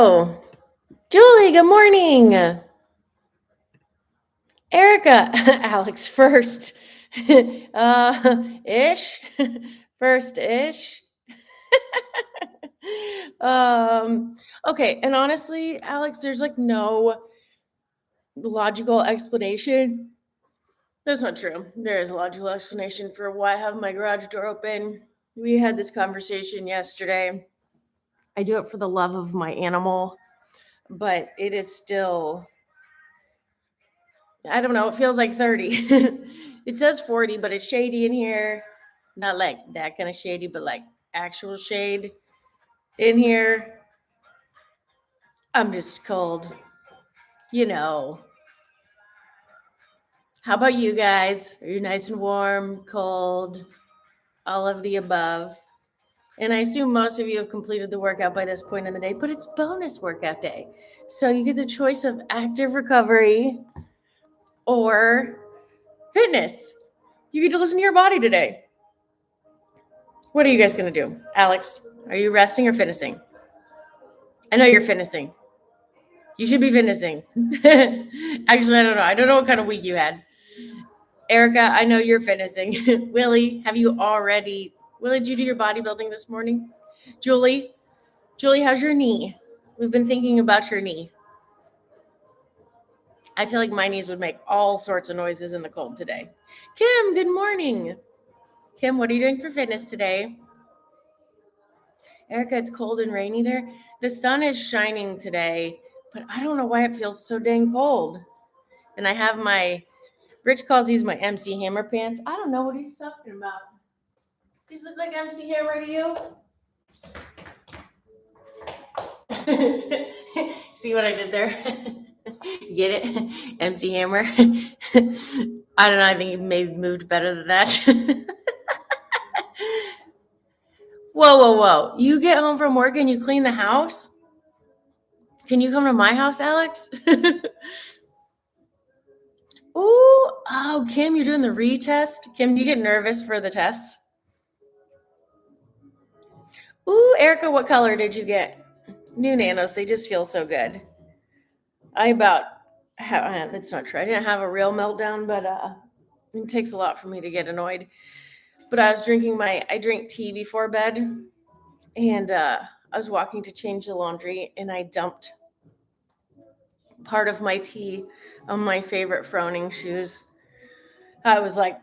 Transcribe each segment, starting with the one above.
Hello, Julie. Good morning. Erica, Alex first. Ish. First ish. Okay, and honestly, Alex, there's like no logical explanation. That's not true. There is a logical explanation for why I have my garage door open. We had this conversation yesterday. I do it for the love of my animal, but it is still, I don't know, it feels like 30. It says 40, but it's shady in here. Not like that kind of shady, but like actual shade in here. I'm just cold. You know. How about you guys? Are you nice and warm, cold, all of the above? And I assume most of you have completed the workout by this point in the day, but it's bonus workout day. So you get the choice of active recovery or fitness. You get to listen to your body today. What are you guys going to do? Alex, are you resting or finishing? I know you're finishing. You should be finishing. Actually, I don't know. I don't know what kind of week you had. Erica, I know you're finishing. Willie, did you do your bodybuilding this morning? Julie, how's your knee? We've been thinking about your knee. I feel like my knees would make all sorts of noises in the cold today. Kim, good morning. Kim, what are you doing for fitness today? Erica, it's cold and rainy there. The sun is shining today, but I don't know why it feels so dang cold. And I have Rich calls these my MC Hammer pants. I don't know what he's talking about. These look like MC Hammer to you? See what I did there? Get it? MC Hammer. I don't know. I think he maybe moved better than that. Whoa. You get home from work and you clean the house? Can you come to my house, Alex? Oh, Kim, you're doing the retest? Kim, do you get nervous for the tests? Ooh, Erica, what color did you get? New nanos, they just feel so good. That's not true. I didn't have a real meltdown, but it takes a lot for me to get annoyed. But I drink tea before bed, and I was walking to change the laundry, and I dumped part of my tea on my favorite Froning shoes. I was like,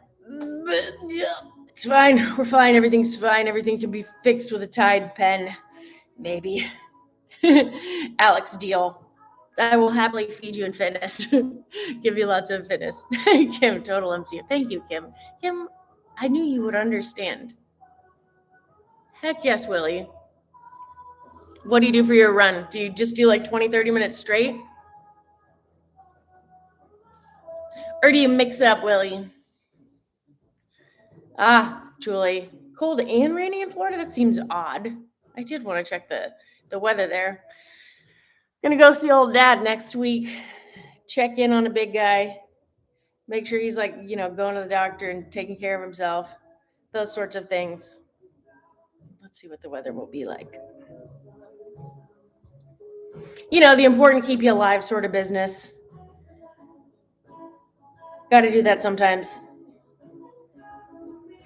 it's fine. We're fine. Everything's fine. Everything can be fixed with a Tide pen. Maybe. Alex, deal. I will happily feed you in fitness. Give you lots of fitness. Kim, total MC. Thank you, Kim. Kim, I knew you would understand. Heck yes, Willie. What do you do for your run? Do you just do like 20, 30 minutes straight? Or do you mix it up, Willie? Julie. Cold and rainy in Florida? That seems odd. I did want to check the weather there. Gonna go see old dad next week. Check in on a big guy. Make sure he's going to the doctor and taking care of himself. Those sorts of things. Let's see what the weather will be like. The important keep you alive sort of business. Got to do that sometimes.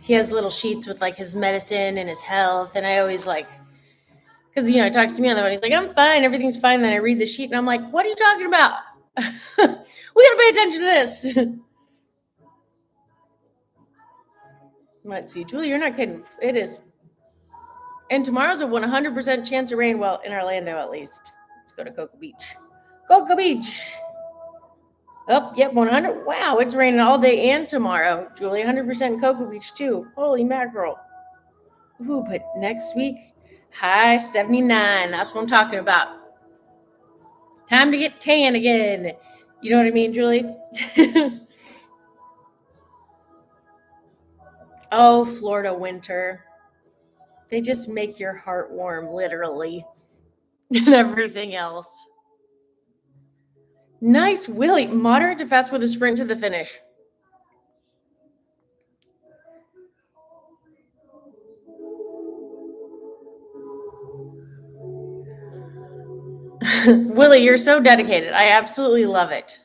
He has little sheets with like his medicine and his health. And I always because, he talks to me on the phone. He's like, I'm fine. Everything's fine. Then I read the sheet and I'm like, what are you talking about? We got to pay attention to this. Let's see. Julie, you're not kidding. It is. And tomorrow's a 100% chance of rain. Well, in Orlando, at least. Let's go to Cocoa Beach. Cocoa Beach. Oh, yep, 100. Wow, it's raining all day and tomorrow. Julie, 100% Cocoa Beach, too. Holy mackerel. Ooh, but next week, high 79. That's what I'm talking about. Time to get tan again. You know what I mean, Julie? Oh, Florida winter. They just make your heart warm, literally. And everything else. Nice, Willie. Moderate to fast with a sprint to the finish. Willie, you're so dedicated. I absolutely love it.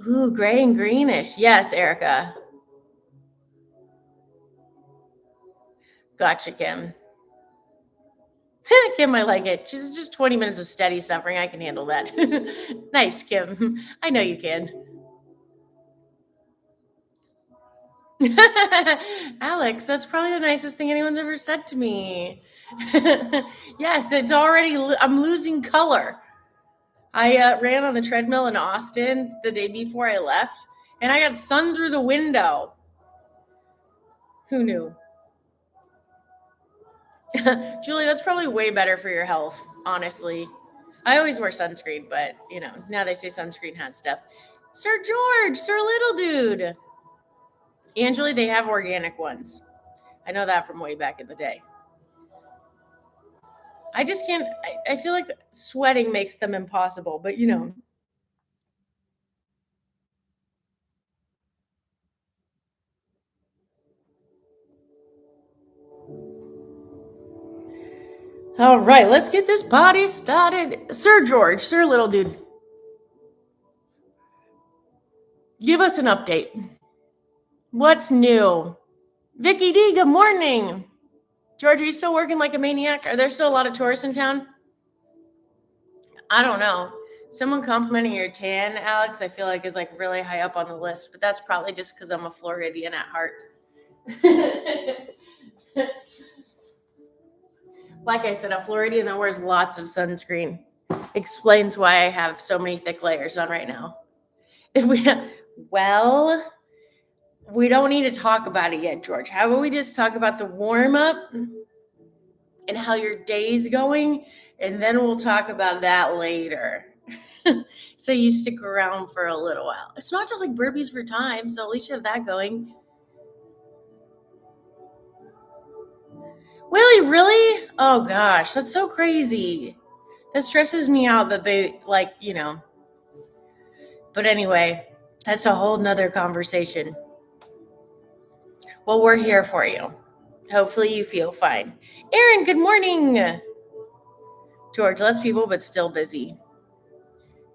Ooh, gray and greenish. Yes, Erica. Gotcha, Kim. Kim, I like it. She's just 20 minutes of steady suffering. I can handle that. Nice, Kim. I know you can. Alex, that's probably the nicest thing anyone's ever said to me. Yes, it's already, I'm losing color. I ran on the treadmill in Austin the day before I left, and I got sun through the window. Who knew? Julie, that's probably way better for your health, honestly. I always wear sunscreen, but, now they say sunscreen has stuff. Sir George, Sir Little Dude. And Julie, they have organic ones. I know that from way back in the day. I just can't, I feel like sweating makes them impossible, but All right, let's get this party started. Sir George, Sir Little Dude, give us an update. What's new? Vicky D, good morning. George, are you still working like a maniac? Are there still a lot of tourists in town? I don't know. Someone complimenting your tan, Alex, I feel like is like really high up on the list, but that's probably just because I'm a Floridian at heart. Like I said, a Floridian that wears lots of sunscreen explains why I have so many thick layers on right now. Well, we don't need to talk about it yet, George. How about we just talk about the warm up and how your day's going, and then we'll talk about that later. So you stick around for a little while. It's not just like burpees for time, so at least you have that going. Willie, really? Oh gosh, that's so crazy. That stresses me out that they But anyway, that's a whole nother conversation. Well, we're here for you. Hopefully you feel fine. Aaron, good morning. George, less people, but still busy.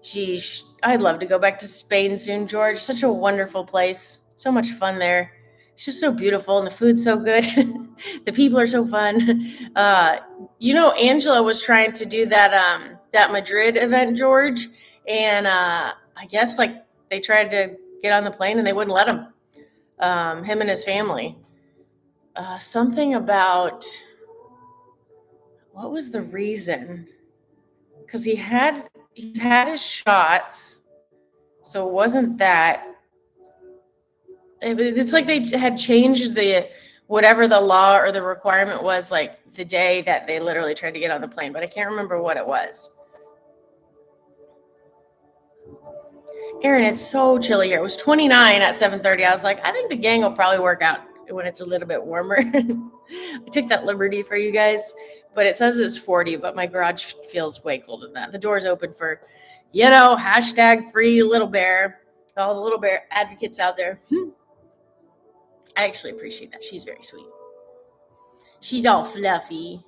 Sheesh, I'd love to go back to Spain soon, George. Such a wonderful place. So much fun there. It's just so beautiful and the food's so good. The people are so fun. Angela was trying to do that Madrid event, George, and I guess like they tried to get on the plane and they wouldn't let him. Him and his family. Something about what was the reason? Because he's had his shots, so it wasn't that. It's like they had changed whatever the law or the requirement was, like the day that they literally tried to get on the plane, but I can't remember what it was. Aaron, it's so chilly here. It was 29 at 7:30. I was like, I think the gang will probably work out when it's a little bit warmer. I took that liberty for you guys, but it says it's 40, but my garage feels way colder than that. The door's open for, hashtag free little bear. All the little bear advocates out there. I actually appreciate that. She's very sweet. She's all fluffy.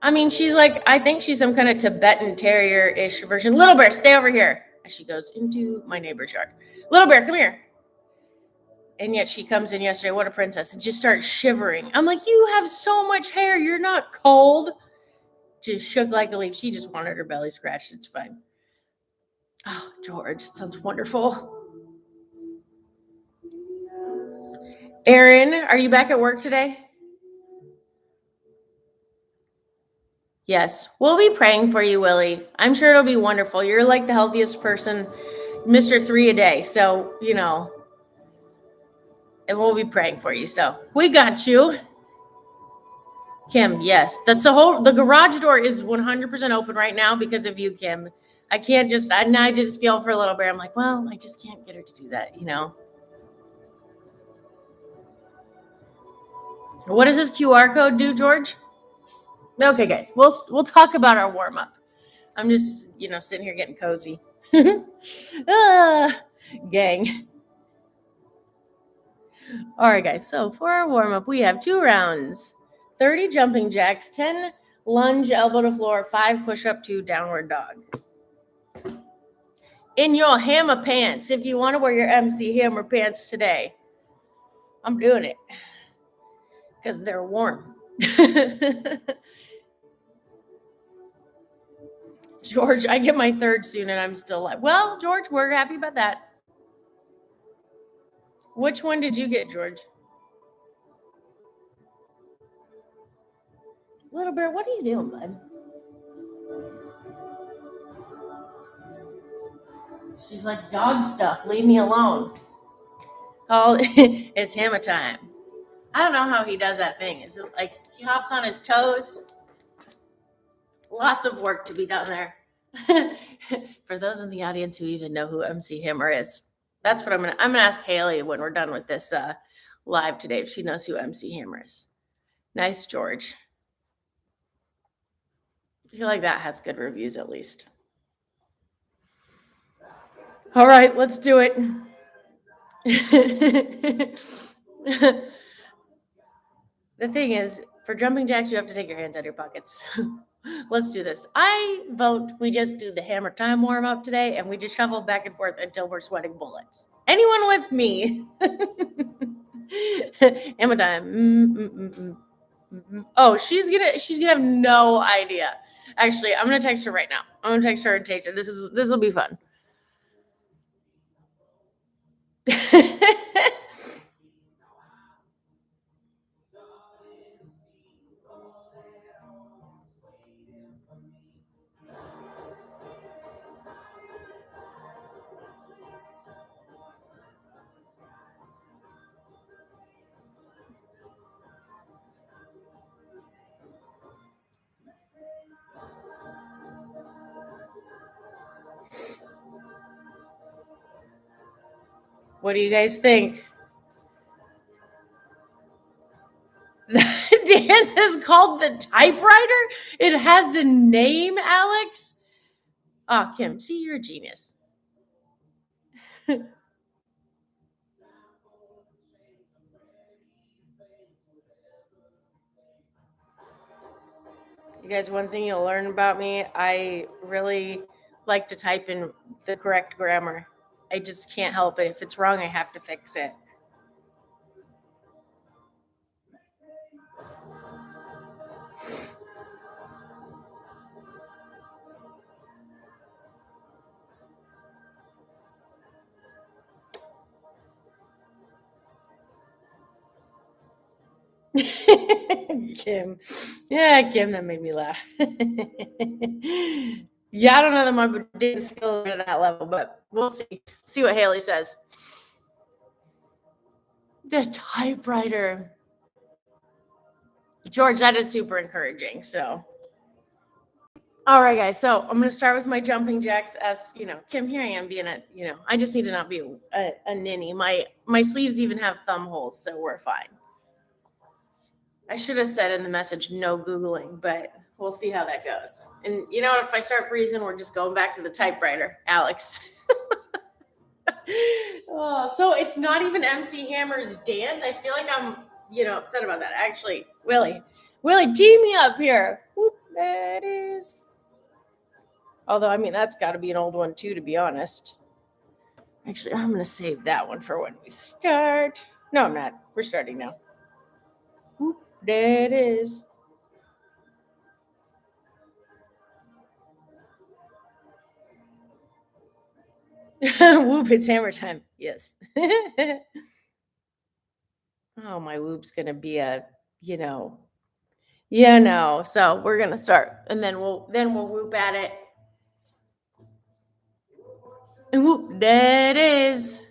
I mean, she's like, I think she's some kind of Tibetan terrier-ish version. Little bear, stay over here. As she goes into my neighbor's yard. Little bear, come here. And yet she comes in yesterday, what a princess, and just starts shivering. I'm like, you have so much hair. You're not cold. Just shook like a leaf. She just wanted her belly scratched. It's fine. Oh, George, it sounds wonderful. Aaron, are you back at work today? Yes, we'll be praying for you, Willie. I'm sure it'll be wonderful. You're like the healthiest person, Mr. 3 a day. So, and we'll be praying for you. So we got you. Kim, yes. The garage door is 100% open right now because of you, Kim. I just feel for a little bit. I'm like, well, I just can't get her to do that, What does this QR code do, George? Okay, guys, we'll talk about our warm up. I'm just, sitting here getting cozy. Gang. All right, guys. So for our warm up, we have 2 rounds, 30 jumping jacks, 10 Lunge, elbow to floor, 5 push-up, 2 downward dog. In your hammer pants, if you want to wear your MC Hammer pants today. I'm doing it because they're warm. George, I get my 3rd soon and I'm still alive. Well, George, we're happy about that. Which one did you get, George? Little Bear, what are you doing, bud? She's like, dog stuff, leave me alone. Oh, it's hammer time. I don't know how he does that thing. Is it like he hops on his toes? Lots of work to be done there. For those in the audience who even know who MC Hammer is, that's what I'm gonna ask Haley when we're done with this live today if she knows who MC Hammer is. Nice, George. I feel like that has good reviews at least. All right, let's do it. The thing is, for jumping jacks, you have to take your hands out of your pockets. Let's do this. I vote we just do the hammer time warm up today and we just shuffle back and forth until we're sweating bullets. Anyone with me? Hammer time. Oh, she's gonna have no idea. Actually, I'm gonna text her right now. I'm gonna text her and take her. This will be fun. What do you guys think? The dance is called the typewriter? It has a name, Alex? Oh, Kim, see, you're a genius. You guys, one thing you'll learn about me, I really like to type in the correct grammar. I just can't help it. If it's wrong, I have to fix it. Kim. Yeah, Kim, that made me laugh. Yeah, I don't know that my dance skills are at that level, but we'll see. See what Haley says. The typewriter. George, that is super encouraging. So, all right, guys. So I'm going to start with my jumping jacks. As you know, Kim, here I am being I just need to not be a ninny. My sleeves even have thumb holes, so we're fine. I should have said in the message, no Googling, but we'll see how that goes. And you know what? If I start freezing, we're just going back to the typewriter, Alex. Oh, so it's not even MC Hammer's dance. I feel like I'm, upset about that. Actually, Willie, tee me up here. Whoop, that is. Although, I mean, that's got to be an old one too, to be honest. Actually, I'm going to save that one for when we start. No, I'm not. We're starting now. Whoop, there it is. Whoop, it's hammer time. Yes. Oh, my whoop's going to be so we're going to start and then we'll whoop at it. And whoop, there it is.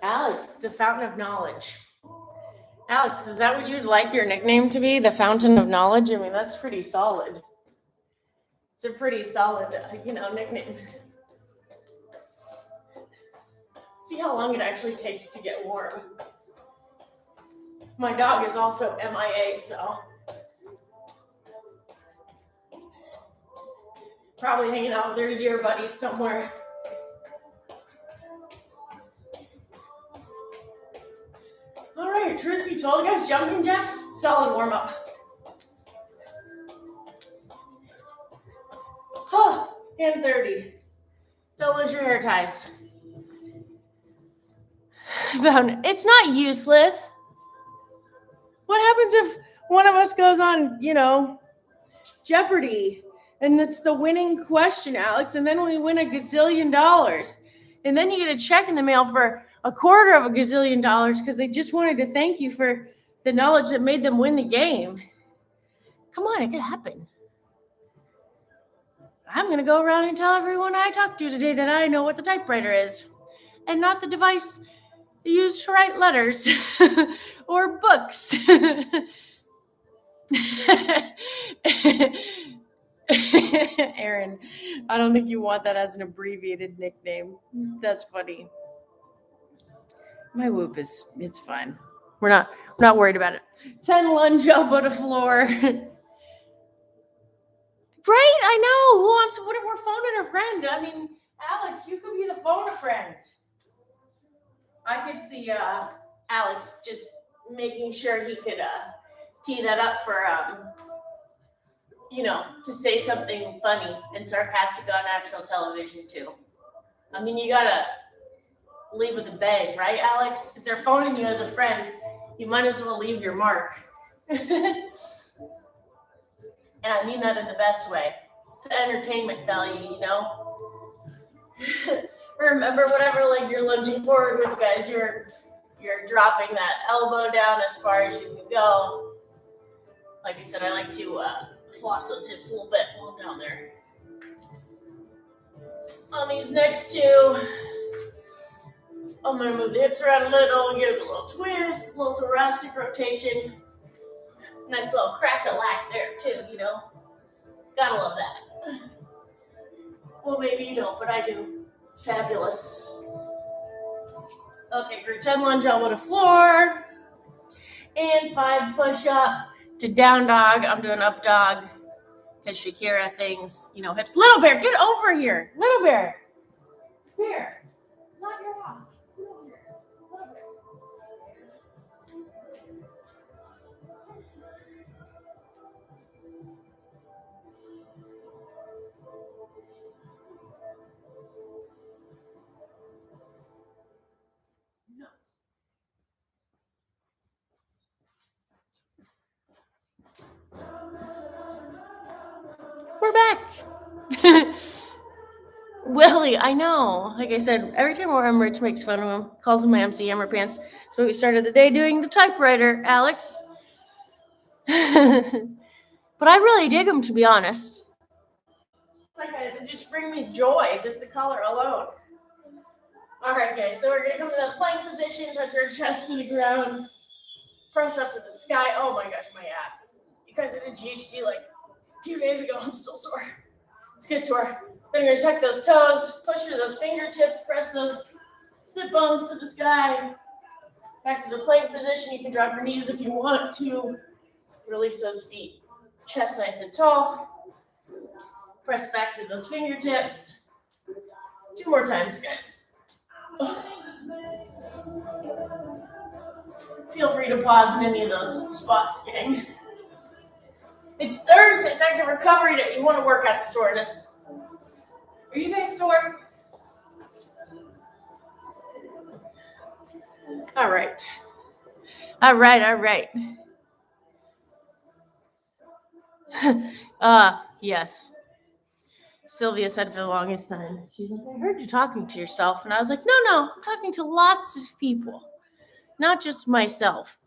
Alex, the fountain of knowledge. Alex, is that what you'd like your nickname to be? The fountain of knowledge? I mean, that's pretty solid. It's a pretty solid, nickname. See how long it actually takes to get warm. My dog is also MIA, so probably hanging out with their dear buddies somewhere. All right, truth be told, guys, jumping jacks Solid warm up. And 30. Don't lose your hair ties. It's not useless. What happens if one of us goes on, Jeopardy, and it's the winning question, Alex, and then we win $1 gazillion, and then you get a check in the mail for $250 million because they just wanted to thank you for the knowledge that made them win the game. Come on, it could happen. I'm going to go around and tell everyone I talked to today that I know what the typewriter is, and not the device used to write letters or books. Aaron, I don't think you want that as an abbreviated nickname. That's funny. My whoop it's fine. We're not worried about it. 10 lunge elbow to floor. Right? I know. Who wants what if we're phoning a friend? I mean, Alex, you could be the phone a friend. I could see Alex just making sure he could tee that up for to say something funny and sarcastic on national television too. I mean, you gotta leave with a bang, right, Alex? If they're phoning you as a friend, you might as well leave your mark. And I mean that in the best way. It's the entertainment value, Remember, whatever you're lunging forward with, guys, you're dropping that elbow down as far as you can go. Like I said, I like to floss those hips a little bit while I'm down there. On these next two, I'm going to move the hips around a little, give it a little twist, a little thoracic rotation. Nice little crack-a-lack there, too, Gotta love that. Well, maybe you don't, but I do. It's fabulous. Okay, group 10 lunge elbow to floor. And 5 push-up to down dog. I'm doing up dog because Shakira things, hips. Little Bear, get over here. Little Bear. Come here. Knock your off. Get over here. Little Bear. We're back. Willie, I know. Like I said, every time Rich makes fun of him, calls him my MC Hammer Pants. So we started the day doing the typewriter, Alex. But I really dig them, to be honest. They just bring me joy, just the color alone. All right, guys. So we're going to come to the plank position, touch our chest to the ground, press up to the sky. Oh my gosh, my abs. You guys did a GHD 2 days ago. I'm still sore. It's good sore. Then you're going to tuck those toes, push through those fingertips, press those sit bones to the sky. Back to the plank position. You can drop your knees if you want to. Release those feet. Chest nice and tall. Press back through those fingertips. 2 more times, guys. Feel free to pause in any of those spots, gang. It's Thursday. It's active recovery day. You want to work out the soreness. Are you guys sore? All right. Yes. Sylvia said for the longest time, she's like, I heard you talking to yourself. And I was like, no, I'm talking to lots of people, not just myself.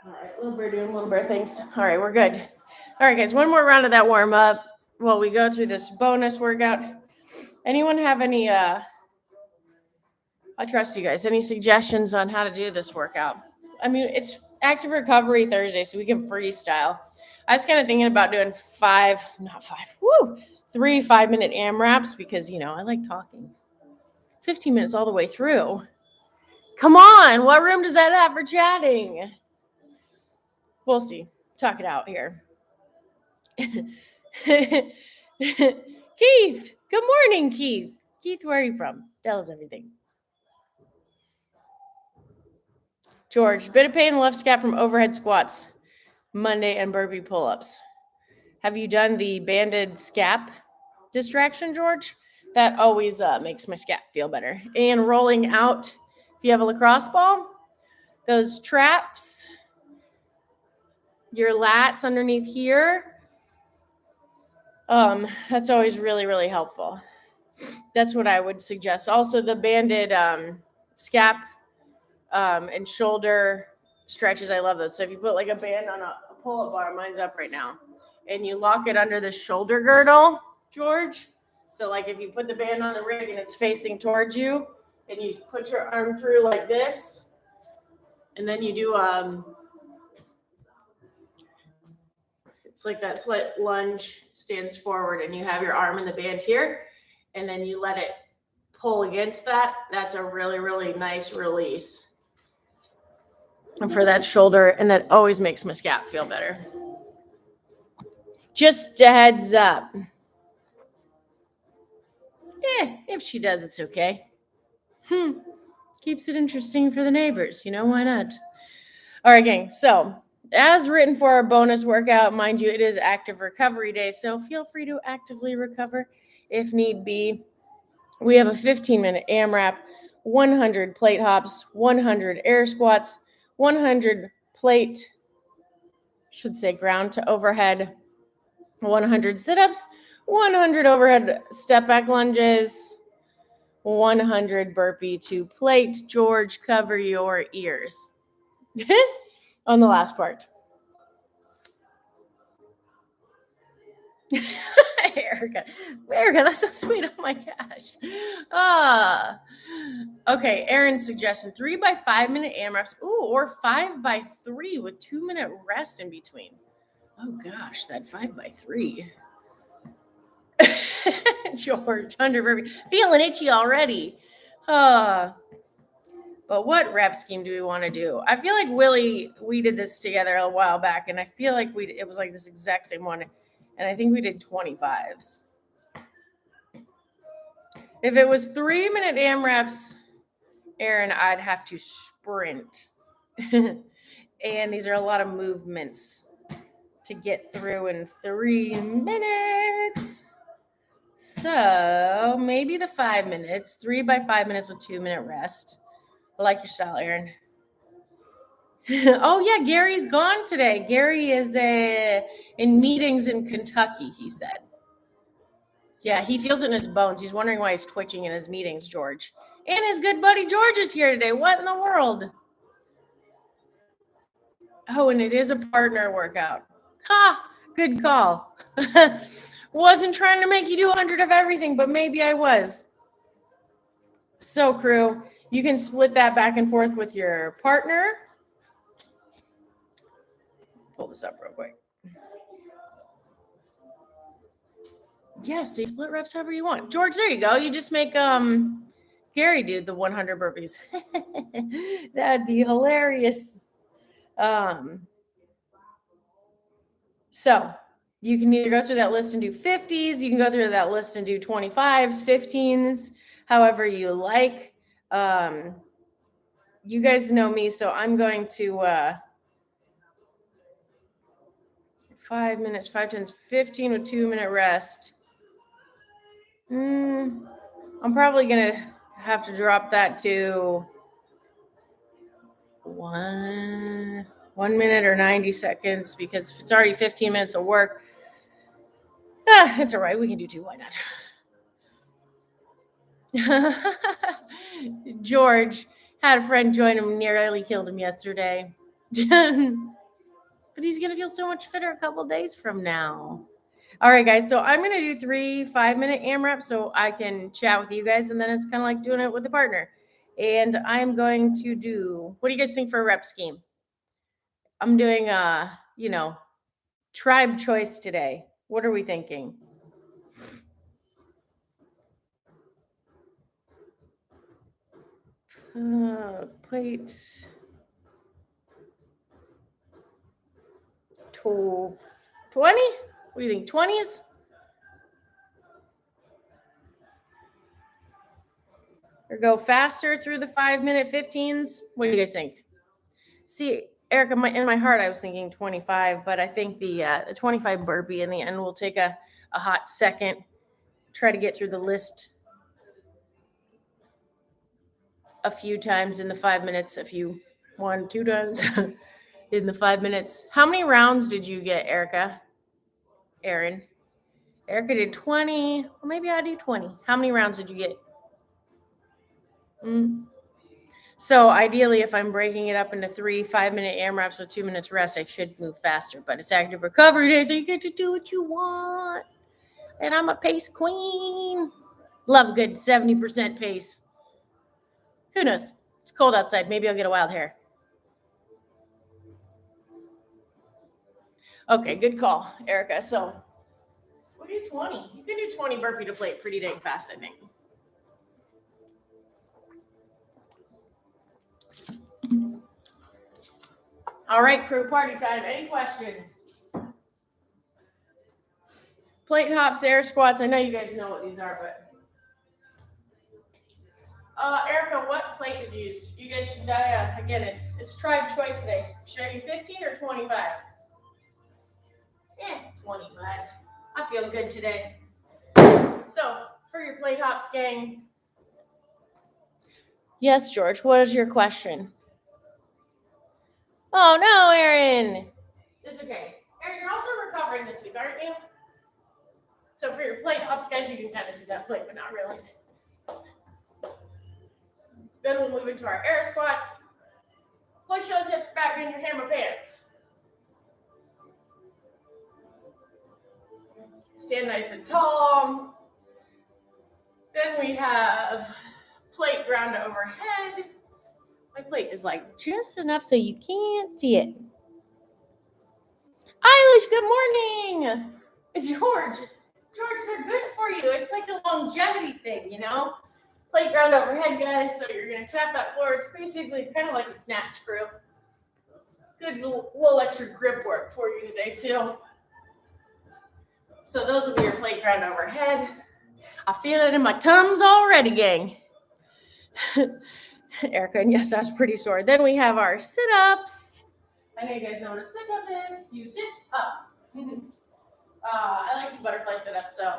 All right, little bear doing little bear things. All right, we're good. All right, guys, one more round of that warm up while we go through this bonus workout. Anyone have any, I trust you guys, any suggestions on how to do this workout? I mean, it's active recovery Thursday, so we can freestyle. I was kind of thinking about doing 3 5-minute AMRAPs because, I like talking. 15 minutes all the way through. Come on, what room does that have for chatting? We'll see. Talk it out here. Keith, good morning, Keith. Keith, where are you from? Tells everything. George, bit of pain in the left scap from overhead squats, Monday, and burpee pull-ups. Have you done the banded scap distraction, George? That always makes my scap feel better. And rolling out, if you have a lacrosse ball, those traps, your lats underneath here, that's always really, really helpful. That's what I would suggest. Also, the banded scap and shoulder stretches, I love those. So if you put like a band on a pull-up bar, mine's up right now, and you lock it under the shoulder girdle, George. So like if you put the band on the rig and it's facing towards you, and you put your arm through like this, and then you do it's like that slight lunge, stands forward, and you have your arm in the band here, and then you let it pull against that. That's a really, really nice release. And for that shoulder, and that always makes my scap feel better. Just a heads up. If she does, it's okay. Keeps it interesting for the neighbors, why not? All right, gang. So as written for our bonus workout, mind you, it is active recovery day, so feel free to actively recover if need be. We have a 15-minute AMRAP, 100 plate hops, 100 air squats, 100 plate, should say ground to overhead, 100 sit-ups, 100 overhead step back lunges, 100 burpee to plate. George, cover your ears on the last part. Erica, that's so sweet. Oh my gosh. Okay, Aaron's suggestion: 3 by 5 minute AMRAPs. Or 5 by 3 with 2-minute rest in between. Oh gosh, that 5 by 3. George, 100 burpee. Feeling itchy already. But what rep scheme do we want to do? I feel like Willie, we did this together a while back, and I feel like it was like this exact same one. And I think we did 25s. If it was 3-minute AMRAPs, Aaron, I'd have to sprint. And these are a lot of movements to get through in 3 minutes. So maybe the 5 minutes, 3 by 5 minutes with 2-minute rest. I like your style, Aaron. Oh, yeah, Gary's gone today. Gary is in meetings in Kentucky, he said. Yeah, he feels it in his bones. He's wondering why he's twitching in his meetings, George. And his good buddy George is here today. What in the world? Oh, and it is a partner workout. Ha! Good call. Wasn't trying to make you do 100 of everything, but maybe I was. So, crew, you can split that back and forth with your partner. Pull this up real quick. Yes, you split reps however you want. George, there you go. You just make Gary do the 100 burpees. That'd be hilarious. So you can either go through that list and do 50s. You can go through that list and do 25s, 15s, however you like. You guys know me, so I'm going to 5 minutes, 5 times 15 with 2-minute rest. I'm probably going to have to drop that to 1 minute or 90 seconds because if it's already 15 minutes of work, it's all right. We can do 2. Why not? George had a friend join him, nearly killed him yesterday. But he's going to feel so much fitter a couple days from now. All right, guys. So I'm going to do 3 5-minute AMRAPs so I can chat with you guys. And then it's kind of like doing it with a partner. And I'm going to do, what do you guys think for a rep scheme? I'm doing, tribe choice today. What are we thinking? Plate 20? What do you think? 20s? or go faster through the 5-minute 15s? What do you guys think? See, Erica, in my heart, I was thinking 25, but I think the 25 burpee in the end will take a hot second. Try to get through the list a few times in the 5 minutes, two times in the 5 minutes. How many rounds did you get, Erica? Erica did 20. Well, maybe I do 20. How many rounds did you get? So ideally, if I'm breaking it up into 3 5-minute AMRAPs with 2 minutes rest, I should move faster. But it's active recovery day, so you get to do what you want. And I'm a pace queen. Love a good 70% pace. Who knows? It's cold outside. Maybe I'll get a wild hair. Okay, good call, Erica. So we'll do 20. You can do 20 burpee to plate pretty dang fast, I think. All right, crew, party time. Any questions? Plate hops, air squats. I know you guys know what these are, but Erica, what plate did you use? You guys should again, it's tribe choice today. Should I do 15 or 25? 25. I feel good today. So, for your plate hops, gang. Yes, George, what is your question? Oh, no, Aaron. It's okay. Aaron, you're also recovering this week, aren't you? So, for your plate hops, guys, you can kind of see that plate, but not really. Then we'll move into our air squats. Push those hips back in your hammer pants. Stand nice and tall. Then we have plate ground overhead. My plate is like just enough so you can't see it. Eilish, good morning. It's George. George, they're good for you. It's like a longevity thing, you know? Plate ground overhead, guys. So you're going to tap that floor. It's basically kind of like a snatch crew. Good little extra grip work for you today, too. So those will be your plate ground overhead. I feel it in my tums already, gang. Erica, and yes, that's pretty sore. Then we have our sit-ups. I know you guys know what a sit-up is. You sit up. I like to butterfly sit-ups, so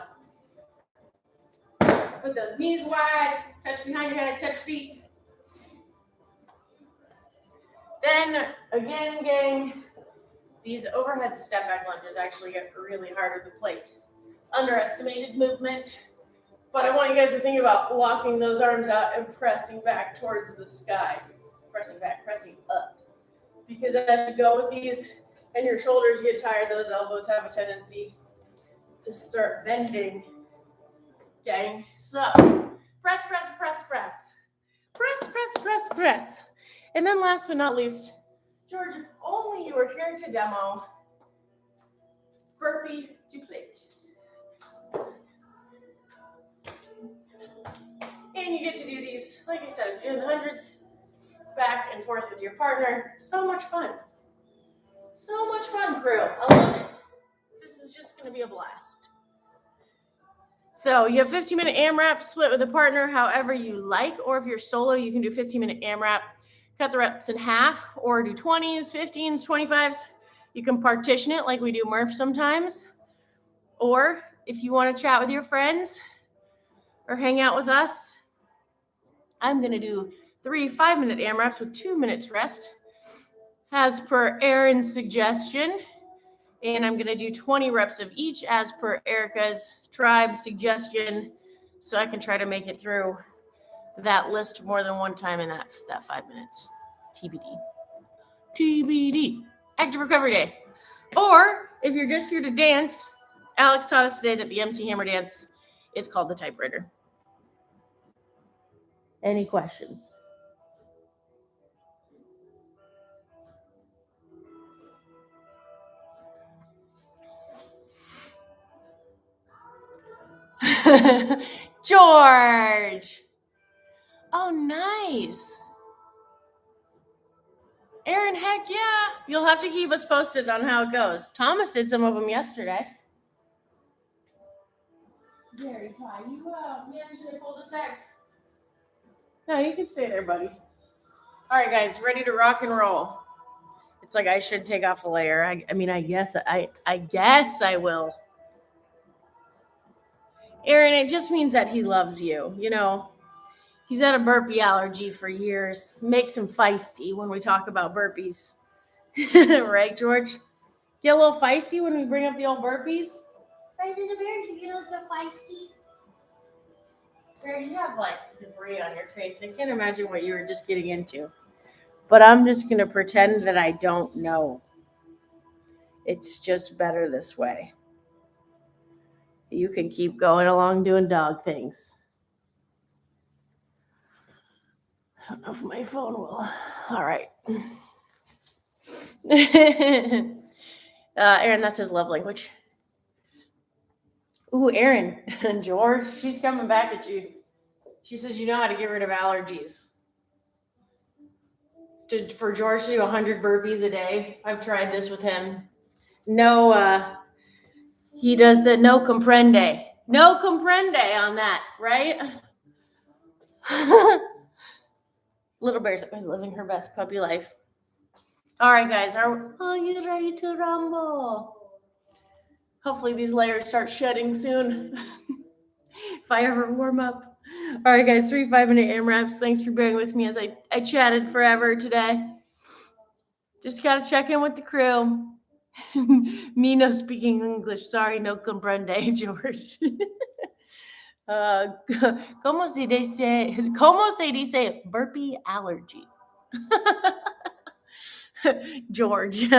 put those knees wide, touch behind your head, touch feet. Then, again, gang, these overhead step-back lunges actually get really hard with the plate. Underestimated movement. But I want you guys to think about walking those arms out and pressing back towards the sky. Pressing back, pressing up. Because as you go with these and your shoulders get tired, those elbows have a tendency to start bending. Gang, so press, press, press, press. Press, press, press, press. And then last but not least, George, if only you were here to demo burpee to plate. And you get to do these, like I said, if you're doing the hundreds, back and forth with your partner. So much fun. So much fun, crew. I love it. This is just going to be a blast. So you have 15-minute AMRAP split with a partner however you like, or if you're solo, you can do 15-minute AMRAP, cut the reps in half, or do 20s, 15s, 25s. You can partition it like we do Murph sometimes. Or if you want to chat with your friends or hang out with us, I'm going to do 3 5-minute AMRAPs with 2 minutes rest, as per Aaron's suggestion. And I'm going to do 20 reps of each as per Erica's tribe suggestion, so I can try to make it through that list more than one time in that 5 minutes. TBD. TBD. Active Recovery Day. Or if you're just here to dance, Alex taught us today that the MC Hammer dance is called the typewriter. Any questions? George. Oh, nice. Aaron, heck yeah. You'll have to keep us posted on how it goes. Thomas did some of them yesterday. Gary, you managed to cul-de-sac? No, you can stay there, buddy. All right, guys, ready to rock and roll. It's like I should take off a layer. I guess I will. Aaron, it just means that he loves you. You know, he's had a burpee allergy for years. Makes him feisty when we talk about burpees. Right, George? Get a little feisty when we bring up the old burpees? President Bear, do you know the feisty? Sir, you have like debris on your face. I can't imagine what you were just getting into. But I'm just going to pretend that I don't know. It's just better this way. You can keep going along doing dog things. I don't know if my phone will. All right. Aaron, that's his love language. Ooh, Aaron, George, she's coming back at you. She says you know how to get rid of allergies. For George to do 100 burpees a day, I've tried this with him. No, he does the no comprende. No comprende on that, right? Little Bear's always living her best puppy life. All right, guys, are you ready to rumble? Hopefully these layers start shedding soon. If I ever warm up. All right, guys, 3 5-minute AMRAPs. Thanks for bearing with me as I chatted forever today. Just got to check in with the crew. Me no speaking English. Sorry, no comprende, George. ¿Cómo se dice burpee allergy? George.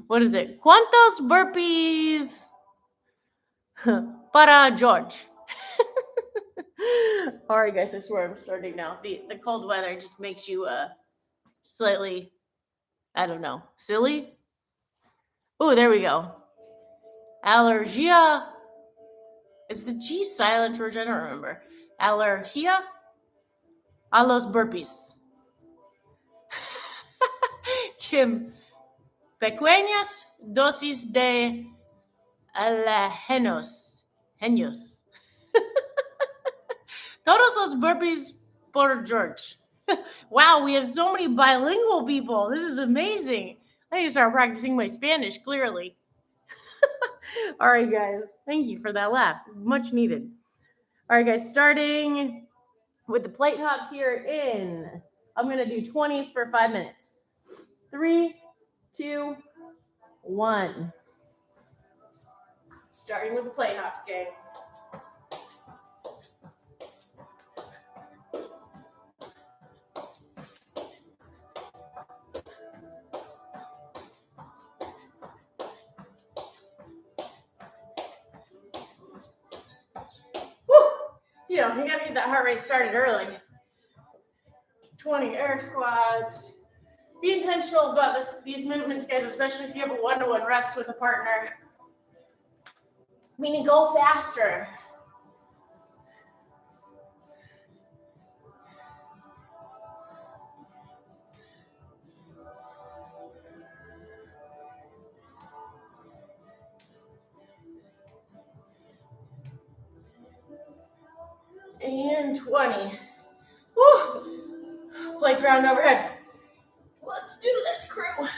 What is it? ¿Cuántos burpees para George? All right, guys, I swear I'm starting now. The cold weather just makes you slightly, I don't know, silly. Oh, there we go. Allergia. Is the G silent, George? I don't remember. Allergia a los burpees. Kim. Pequeñas dosis de alérgenos. Todos los burpees por George. Wow, we have so many bilingual people. This is amazing. I need to start practicing my Spanish, clearly. All right, guys. Thank you for that laugh. Much needed. All right, guys. Starting with the plate hops here I'm going to do 20s for 5 minutes. 3, 2, 1. Starting with the plate hops, gang. You know, you gotta get that heart rate started early. 20 air squats. Be intentional about these movements, guys, especially if you have a one-to-one rest with a partner. Meaning go faster. And 20. Woo! Playground overhead. Let's do this, crew.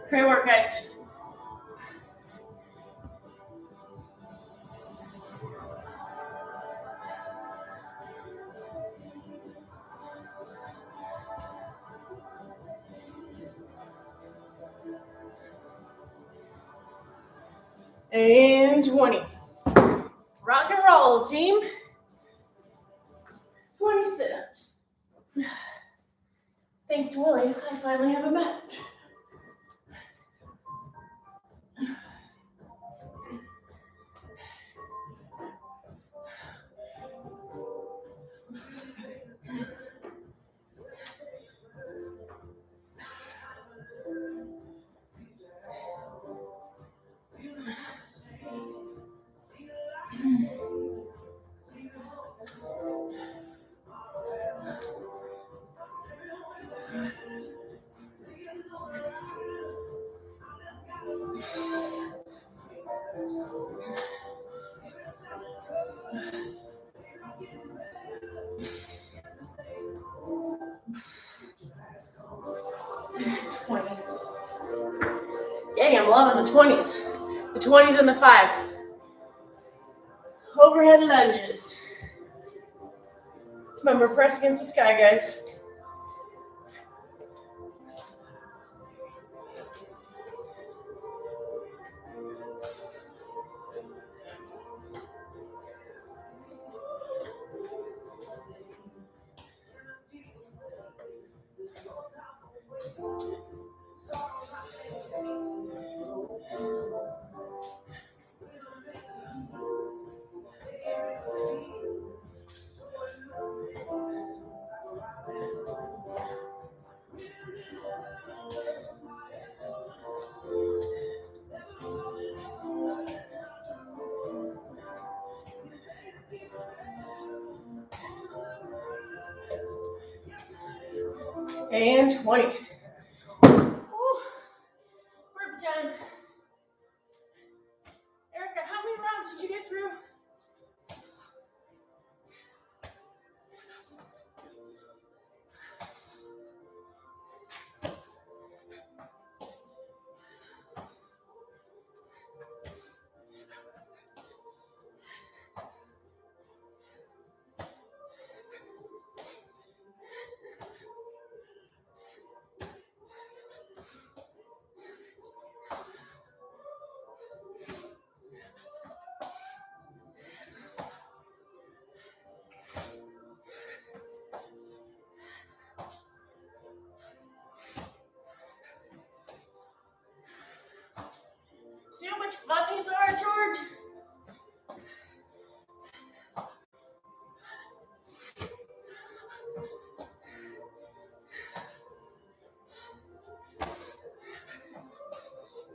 Great work, guys. And 20. Rock and roll, team. 20 sit-ups. Thanks to Willie, I finally have a mat. I'm loving the 20s. The 20s and the 5. Overhead lunges. Remember, press against the sky, guys. And 20. Woo. Work done. Erica, how many rounds did you get through? See how much fun these are, George?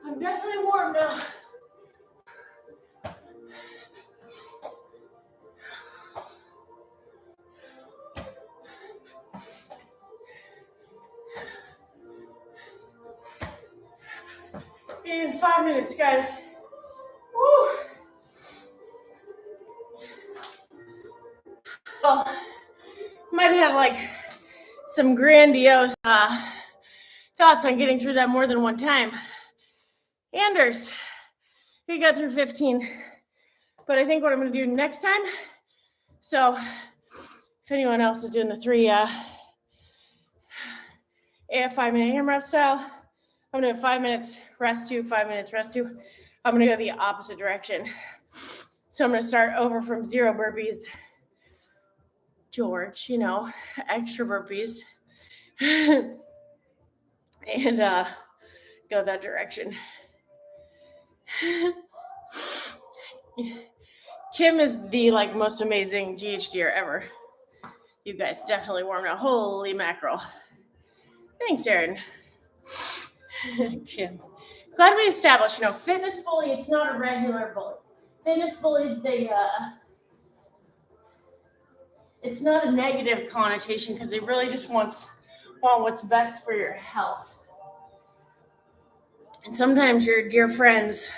I'm definitely warm now. In 5 minutes, guys. Woo. Well, might have like some grandiose thoughts on getting through that more than one time. Anders, he got through 15. But I think what I'm going to do next time, so if anyone else is doing the 3 5-minute AMRAP style, I'm going to have 5 minutes, rest 2, 5 minutes, rest 2. I'm going to go the opposite direction. So I'm going to start over from 0 burpees. George, extra burpees. And go that direction. Kim is the most amazing GHDer ever. You guys definitely warmed up. Holy mackerel. Thanks, Erin. Kim. Glad we established, fitness bully, it's not a regular bully. Fitness bullies, it's not a negative connotation because they really just want what's best for your health. And sometimes your dear friends,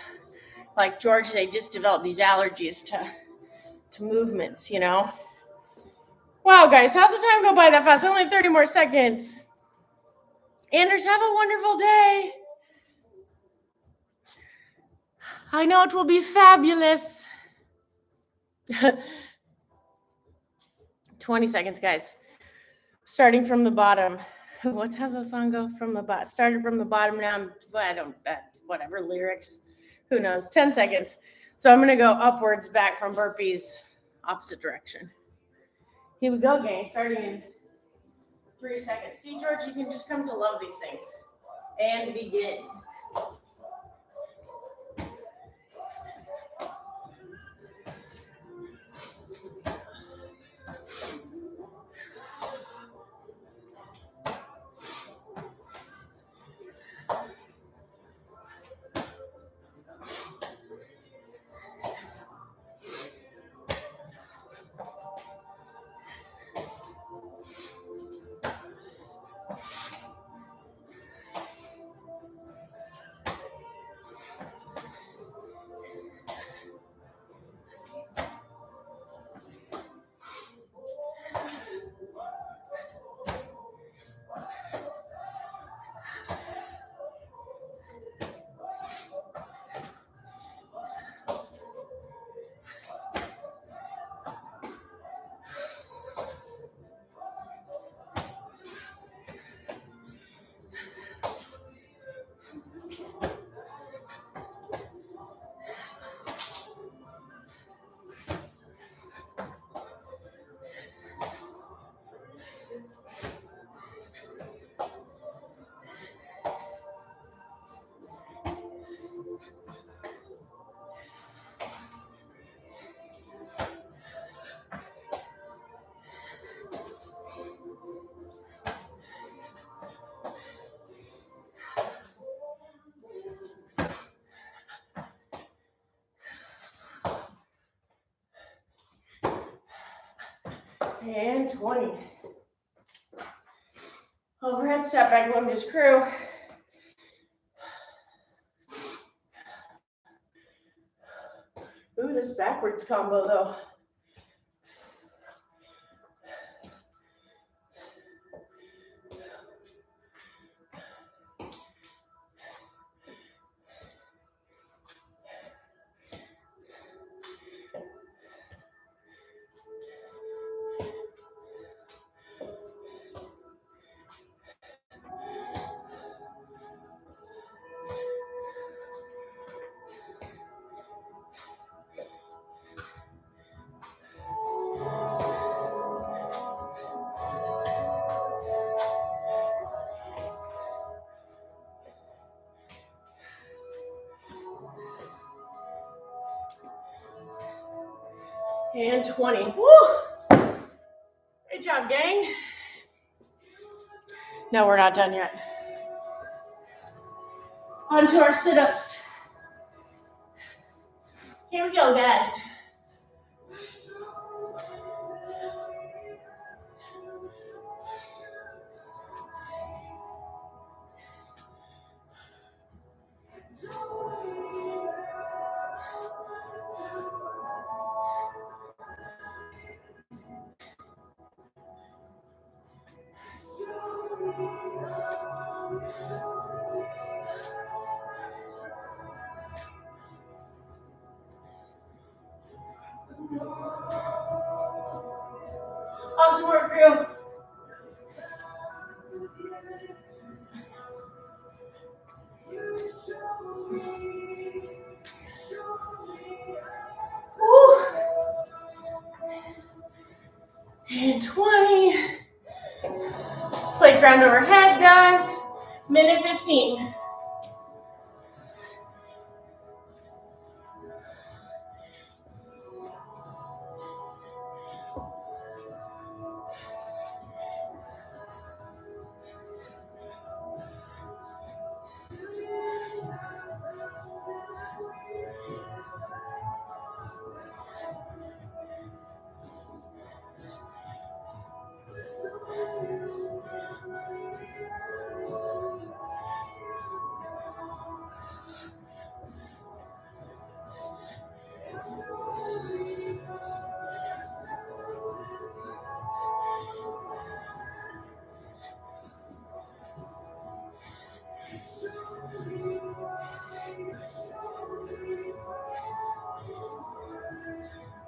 like George, they just develop these allergies to movements, Wow, guys, how's the time go by that fast? I only have 30 more seconds. Anders, have a wonderful day. I know it will be fabulous. 20 seconds, guys. Starting from the bottom. How's that song go? From the bottom. Started from the bottom now. Whatever lyrics. Who knows? 10 seconds. So I'm going to go upwards back from burpees, opposite direction. Here we go, gang. Starting in 3 seconds. See, George, you can just come to love these things. And begin. And 20. Overhead step back lunges crew. Ooh, this backwards combo though. And 20. Woo! Great job, gang. No, we're not done yet. On to our sit-ups. Here we go, guys. Awesome work, crew. Woo. And 20. Playground overhead, guys. Minute 15.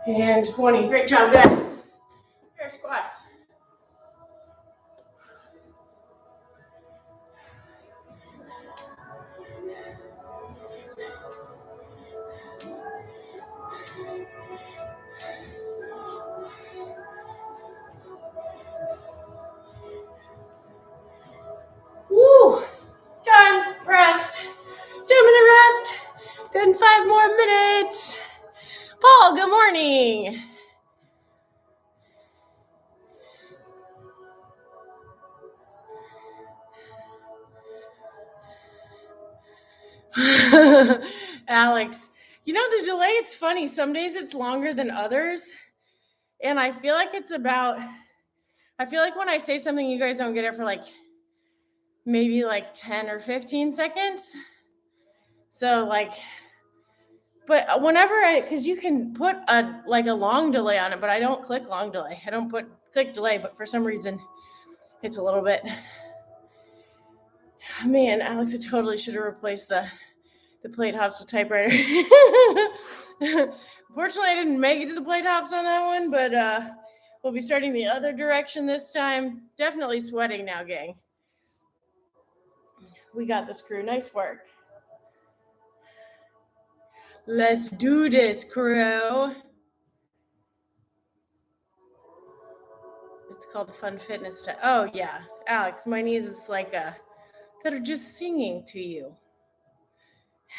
And 20. Great job, guys. Air squats. Woo! Done. Rest. 2-minute rest. Then 5 more minutes. Paul, good morning. Alex, you know the delay, it's funny. Some days it's longer than others. And I feel like when I say something, you guys don't get it for maybe 10 or 15 seconds. So but because you can put a long delay on it, but I don't click long delay. I don't click delay, but for some reason it's a little bit. Man, Alex, I totally should have replaced the plate hops with typewriter. Fortunately, I didn't make it to the plate hops on that one, but we'll be starting the other direction this time. Definitely sweating now, gang. We got this, crew. Nice work. Let's do this, crew. It's called Fun Fitness Time. Oh, yeah. Alex, my knees, it's that are just singing to you.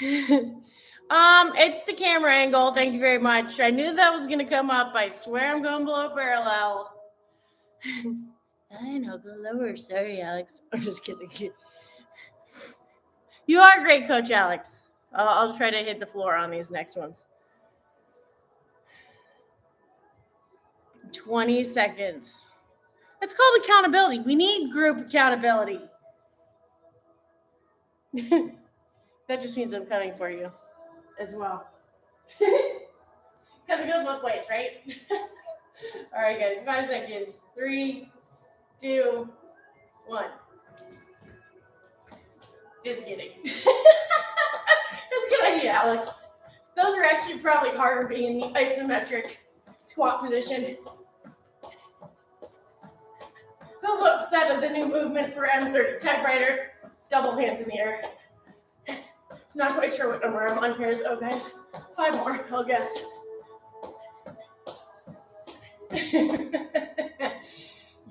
It's the camera angle. Thank you very much. I knew that was going to come up. I swear I'm going below parallel. Fine, I'll go lower. Sorry, Alex. I'm just kidding. You are great, Coach Alex. I'll try to hit the floor on these next ones. 20 seconds. It's called accountability. We need group accountability. That just means I'm coming for you as well. Because it goes both ways, right? All right, guys, 5 seconds. 3, 2, 1. Just kidding. That's a good idea, Alex. Those are actually probably harder being in the isometric squat position. Who looks that as a new movement for M30 typewriter? Double hands in the air. Not quite sure what number I'm on here though, guys. 5 more, I'll guess.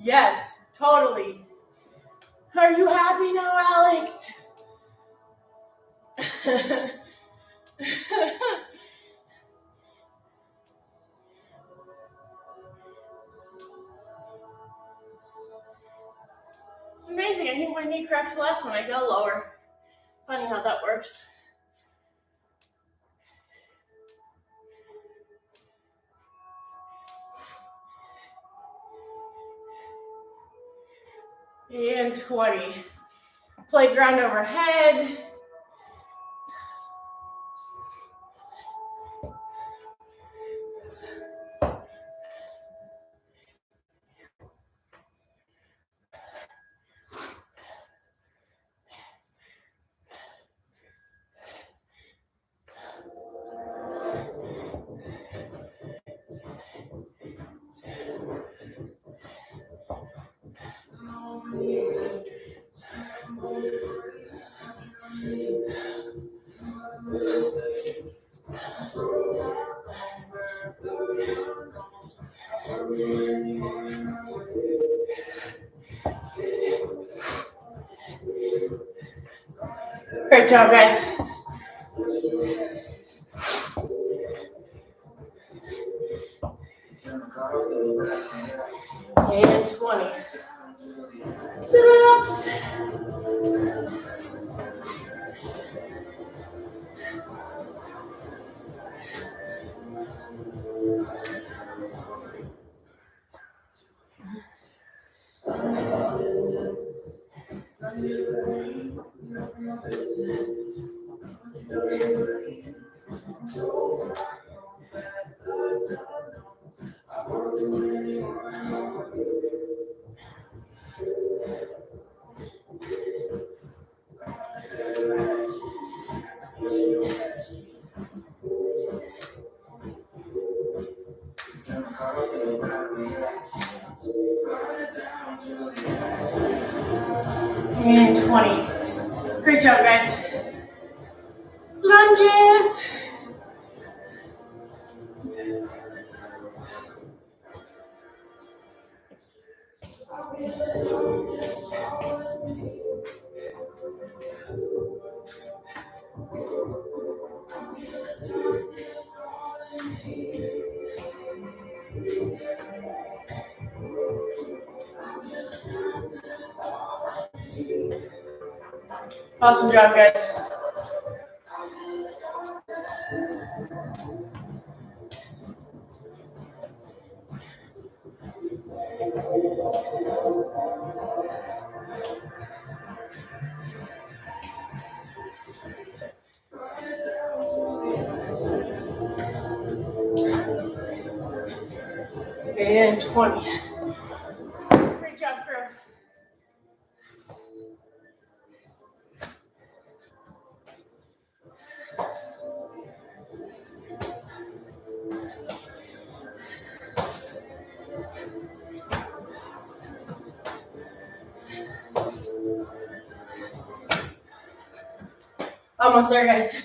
Yes, totally. Are you happy now, Alex? It's amazing. I think my knee cracks less when I go lower. Funny how that works. And 20. Playground overhead. Great job, guys. And 20. Sit-ups. And 20. Great job, guys. Lunges. Awesome job, guys. And 20. Great job, crew. Almost there, guys.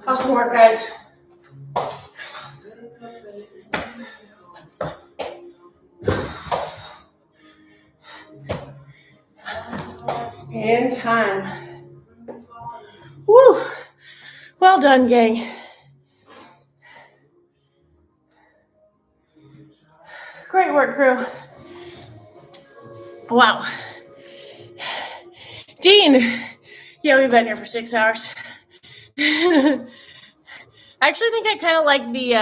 Awesome work, guys. And time. Woo! Well done, gang. Great work, crew. Wow. Dean. Yeah, we've been here for 6 hours. I actually think I kind of like the,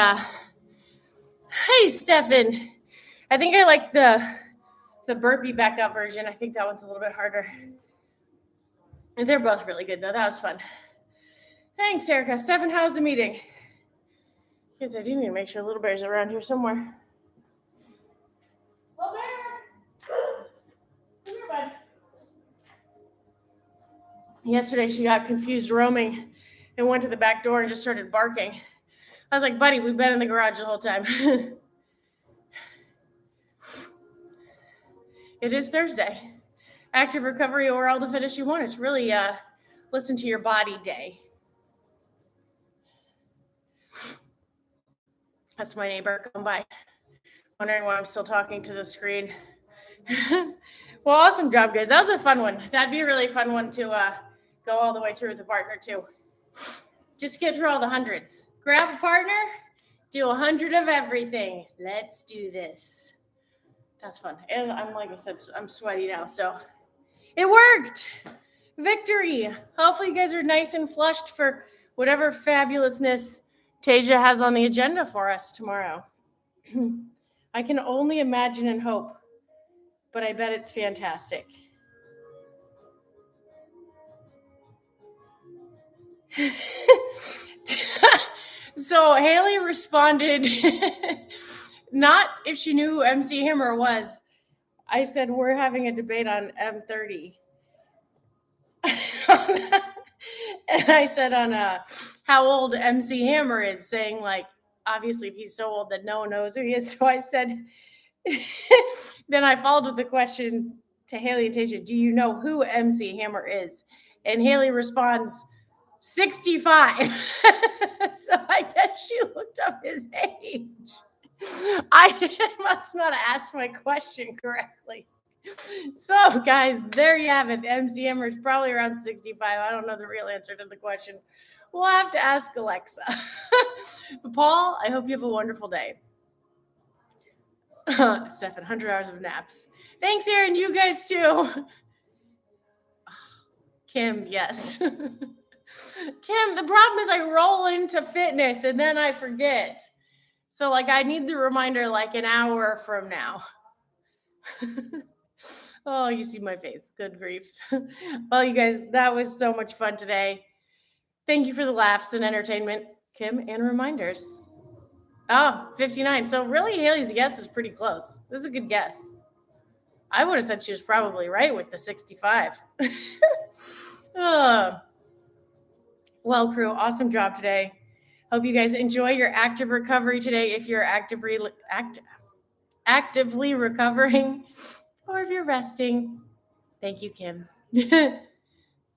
hey, Stefan. I think I like the burpee backup version. I think that one's a little bit harder. They're both really good, though. That was fun. Thanks, Erica. Stefan, how was the meeting? Kids, I do need to make sure Little Bear's around here somewhere. Little Bear! Come here, bud. Yesterday, she got confused roaming and went to the back door and just started barking. I was like, buddy, we've been in the garage the whole time. It is Thursday. Active recovery or all the fitness you want. It's really listen to your body day. That's my neighbor come by, wondering why I'm still talking to the screen. Well, awesome job, guys. That was a fun one. That'd be a really fun one to go all the way through with a partner, too. Just get through all the hundreds. Grab a partner, do 100 of everything. Let's do this. That's fun. And I'm, like I said, I'm sweaty now, so it worked. Victory. Hopefully you guys are nice and flushed for whatever fabulousness Tasia has on the agenda for us tomorrow. I can only imagine and hope, but I bet it's fantastic. So Haley responded, not if she knew who MC Hammer was. I said, we're having a debate on M30. And I said on how old MC Hammer is, saying like, obviously if he's so old that no one knows who he is. So I said, then I followed with the question to Haley and Tasia, do you know who MC Hammer is? And Haley responds, 65. So I guess she looked up his age. I must not have asked my question correctly. So, guys, there you have it. MC Hammer is probably around 65. I don't know the real answer to the question. We'll have to ask Alexa. Paul, I hope you have a wonderful day. Stefan, 100 hours of naps. Thanks, Aaron. You guys too. Kim, yes. Kim, the problem is I roll into fitness and then I forget. So, like, I need the reminder like an hour from now. Oh, you see my face. Good grief. Well, you guys, that was so much fun today. Thank you for the laughs and entertainment, Kim, and reminders. Oh, 59. So really, Haley's guess is pretty close. This is a good guess. I would have said she was probably right with the 65. Well, crew, awesome job today. Hope you guys enjoy your active recovery today if you're actively recovering. Or if you're resting. Thank you, Kim.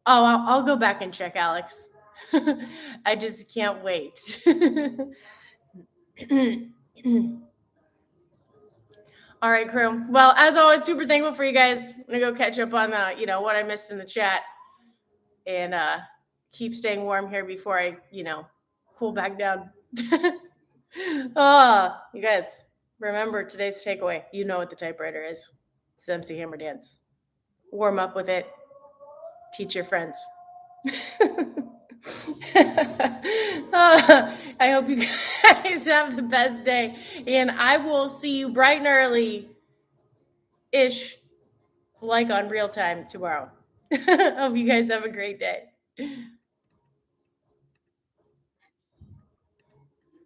I'll go back and check, Alex. I just can't wait. All right, crew. Well, as always, super thankful for you guys. I'm going to go catch up on the, what I missed in the chat. And keep staying warm here before I, cool back down. You guys, remember today's takeaway. You know what the typewriter is. It's MC Hammer Dance. Warm up with it. Teach your friends. I hope you guys have the best day. And I will see you bright and early-ish, like on real time tomorrow. Hope you guys have a great day.